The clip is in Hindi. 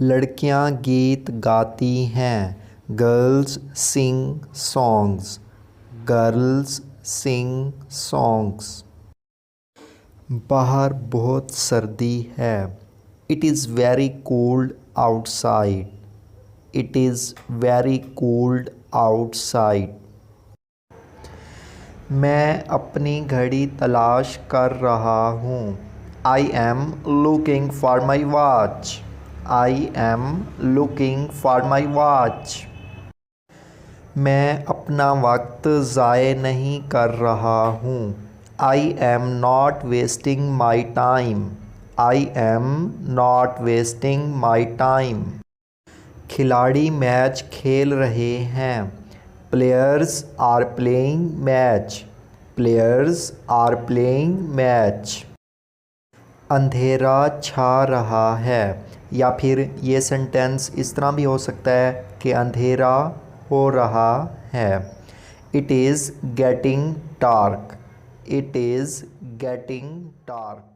लड़कियां गीत गाती हैं। Girls sing songs. Girls sing songs. बाहर बहुत सर्दी है। It is very cold outside. It is very cold outside. मैं अपनी घड़ी तलाश कर रहा हूँ। I am looking for my watch. I am looking for my watch. मैं अपना वक्त ज़ाय नहीं कर रहा हूँ। I am not wasting my time. I am not wasting my time. खिलाड़ी मैच खेल रहे हैं। Players are playing match. Players are playing match. अंधेरा छा रहा है, या फिर ये सेंटेंस इस तरह भी हो सकता है कि अंधेरा हो रहा है। It is getting dark. It is getting dark.